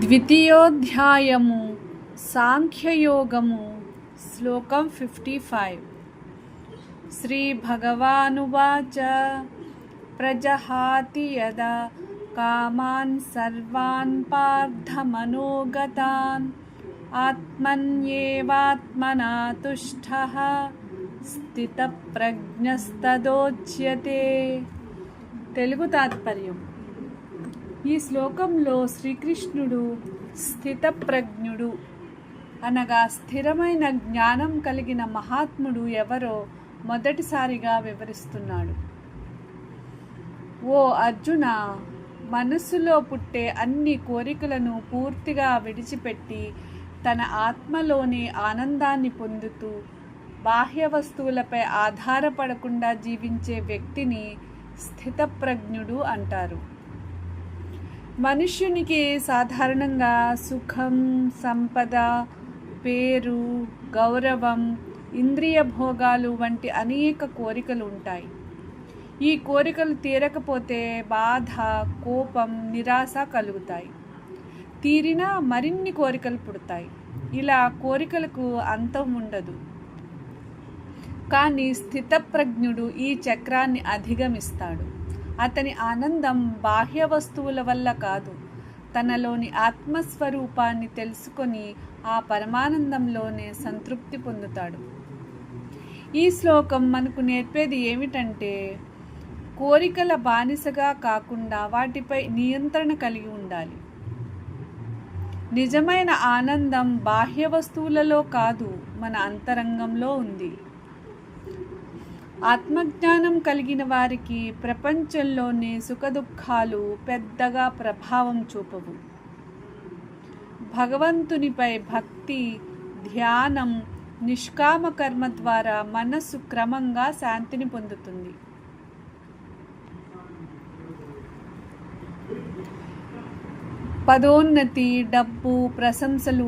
ద్వితీయోధ్యాయము సాంఖ్యయోగము శ్లోకం 55 శ్రీభగవానువాచ ప్రజహాతి యదా కామాన్ సర్వాన్ పార్థమనోగతాన్ ఆత్మన్యేవాత్మనా తుష్టః స్థితప్రజ్ఞస్తదోచ్యతే. తెలుగు తాత్పర్యం. ఈ శ్లోకంలో శ్రీకృష్ణుడు స్థితప్రజ్ఞుడు అనగా స్థిరమైన జ్ఞానం కలిగిన మహాత్ముడు ఎవరో మొదటిసారిగా వివరిస్తున్నాడు. ఓ అర్జున, మనస్సులో పుట్టే అన్ని కోరికలను పూర్తిగా విడిచిపెట్టి తన ఆత్మలోని ఆనందాన్ని పొందుతూ బాహ్య వస్తువులపై ఆధారపడకుండా జీవించే వ్యక్తిని స్థితప్రజ్ఞుడు అంటారు. మనుష్యునికి సాధారణంగా సుఖం, సంపద, పేరు, గౌరవం, ఇంద్రియ భోగాలు వంటి అనేక కోరికలు ఉంటాయి. ఈ కోరికలు తీరకపోతే బాధ, కోపం, నిరాశ కలుగుతాయి. తీరినా మరిన్ని కోరికలు పుడతాయి. ఇలా కోరికలకు అంతం ఉండదు. కానీ స్థితప్రజ్ఞుడు ఈ చక్రాన్ని అధిగమిస్తాడు. అతని ఆనందం బాహ్య వస్తువుల వల్ల కాదు, తనలోని ఆత్మస్వరూపాన్ని తెలుసుకొని ఆ పరమానందంలోనే సంతృప్తి పొందుతాడు. ఈ శ్లోకం మనకు నేర్పేది ఏమిటంటే, కోరికల బానిసగా కాకుండా వాటిపై నియంత్రణ కలిగి ఉండాలి. నిజమైన ఆనందం బాహ్య వస్తువులలో కాదు, మన అంతరంగంలో ఉంది. ఆత్మజ్ఞానం కలిగిన వారికి ప్రపంచంలోని సుఖదుఖాలు పెద్దగా ప్రభావం చూపవు. భగవంతునిపై భక్తి, ధ్యానం, నిష్కామ కర్మ ద్వారా మనస్సు క్రమంగా శాంతిని పొందుతుంది. పదోన్నతి, డబ్బు, ప్రశంసలు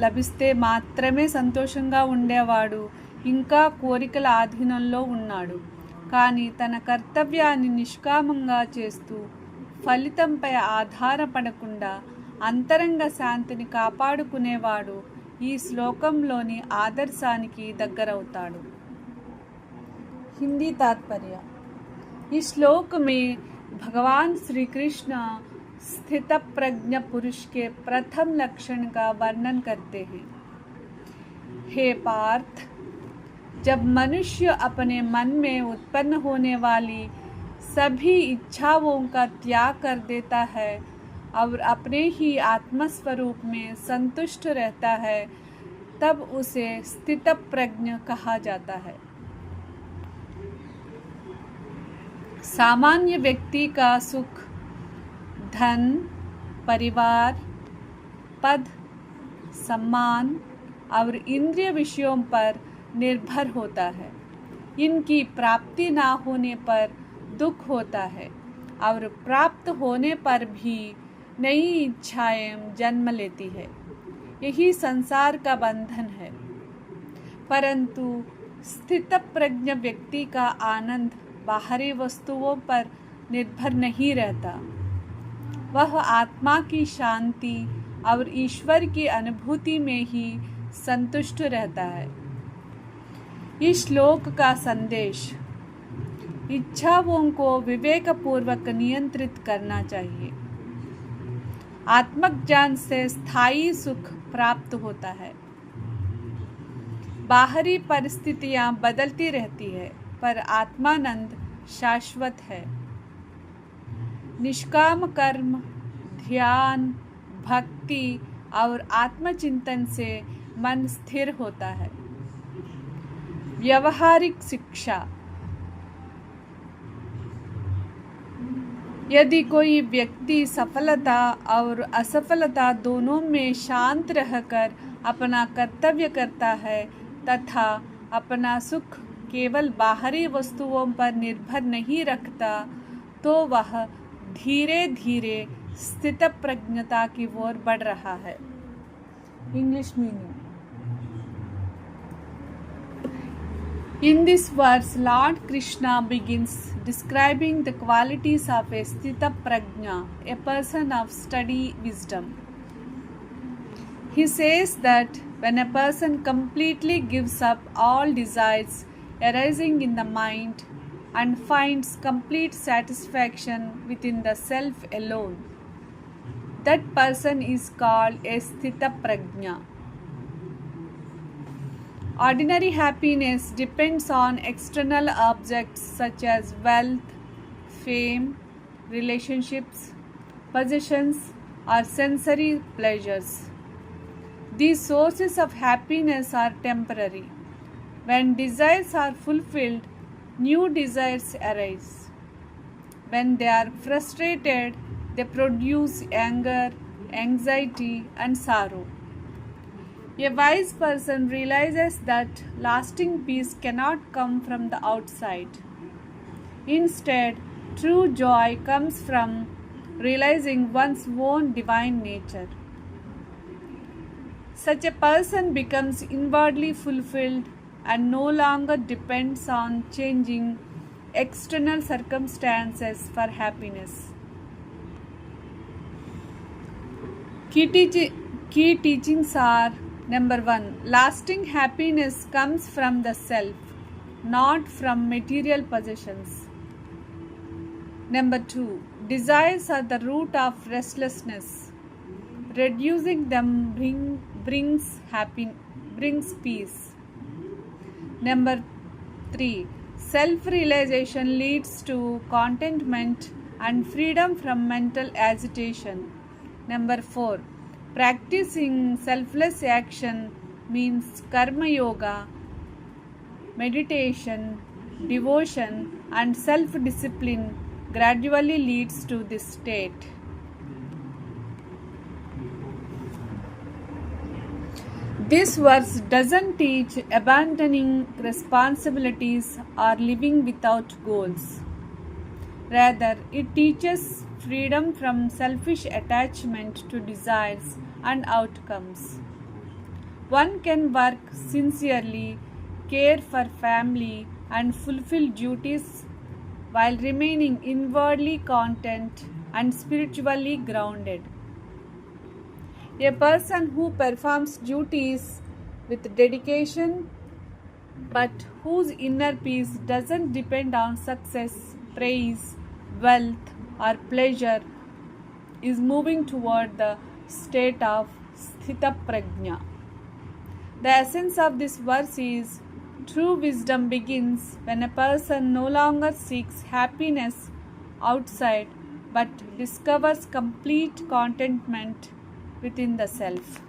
లభిస్తే మాత్రమే సంతోషంగా ఉండేవాడు ఇంకా కోరికల ఆధీనంలో ఉన్నాడు. కానీ తన కర్తవ్యాన్ని నిష్కామంగా చేస్తూ ఫలితంపై ఆధారపడకుండా అంతరంగ శాంతిని కాపాడుకునేవాడు ఈ శ్లోకంలోని ఆదర్శానికి దగ్గరవుతాడు. हिंदी तात्पर्य. इस श्लोक में भगवान श्री कृष्ण स्थित प्रज्ञ पुरुष के प्रथम लक्षण का वर्णन करते हैं. हे पार्थ, जब मनुष्य अपने मन में उत्पन्न होने वाली सभी इच्छाओं का त्याग कर देता है और अपने ही आत्मस्वरूप में संतुष्ट रहता है, तब उसे स्थितप्रज्ञ कहा जाता है. सामान्य व्यक्ति का सुख धन, परिवार, पद, सम्मान और इंद्रिय विषयों पर निर्भर होता है. इनकी प्राप्ति ना होने पर दुख होता है और प्राप्त होने पर भी नई इच्छाएं जन्म लेती है. यही संसार का बंधन है. परंतु स्थितप्रज्ञ व्यक्ति का आनंद बाहरी वस्तुओं पर निर्भर नहीं रहता. वह आत्मा की शांति और ईश्वर की अनुभूति में ही संतुष्ट रहता है. इस श्लोक का संदेश: इच्छाओं को विवेकपूर्वक नियंत्रित करना चाहिए. आत्मज्ञान से स्थायी सुख प्राप्त होता है. बाहरी परिस्थितियां बदलती रहती है, पर आत्मानंद शाश्वत है. निष्काम कर्म, ध्यान, भक्ति और आत्मचिंतन से मन स्थिर होता है. व्यवहारिक शिक्षा. यदि कोई व्यक्ति सफलता और असफलता दोनों में शांत रहकर अपना कर्तव्य करता है तथा अपना सुख केवल बाहरी वस्तुओं पर निर्भर नहीं रखता, तो वह धीरे धीरे स्थितप्रज्ञता की ओर बढ़ रहा है. English meaning. In this verse, Lord Krishna begins describing the qualities of a Sthita Prajna, a person of steady wisdom. He says that when a person completely gives up all desires arising in the mind and finds complete satisfaction within the self alone, that person is called a Sthita Prajna. Ordinary happiness depends on external objects such as wealth, fame, relationships, possessions, or sensory pleasures. These sources of happiness are temporary. When desires are fulfilled, new desires arise. When they are frustrated, they produce anger, anxiety, and sorrow. A wise person realizes that lasting peace cannot come from the outside. Instead, true joy comes from realizing one's own divine nature. Such a person becomes inwardly fulfilled and no longer depends on changing external circumstances for happiness. Key teachings are: number 1, lasting happiness comes from the self, not from material possessions. Number 2, desires are the root of restlessness. Reducing them brings peace. Number 3, self-realization leads to contentment and freedom from mental agitation. Number 4, practicing selfless action means karma yoga, meditation, devotion, and self-discipline gradually leads to this state. This verse doesn't teach abandoning responsibilities or living without goals. Rather, it teaches freedom from selfish attachment to desires and outcomes. One can work sincerely, care for family, and fulfill duties while remaining inwardly content and spiritually grounded. A person who performs duties with dedication but whose inner peace doesn't depend on success, praise, wealth, or pleasure is moving toward the state of Sthita Prajna. The essence of this verse is: true wisdom begins when a person no longer seeks happiness outside but discovers complete contentment within the self.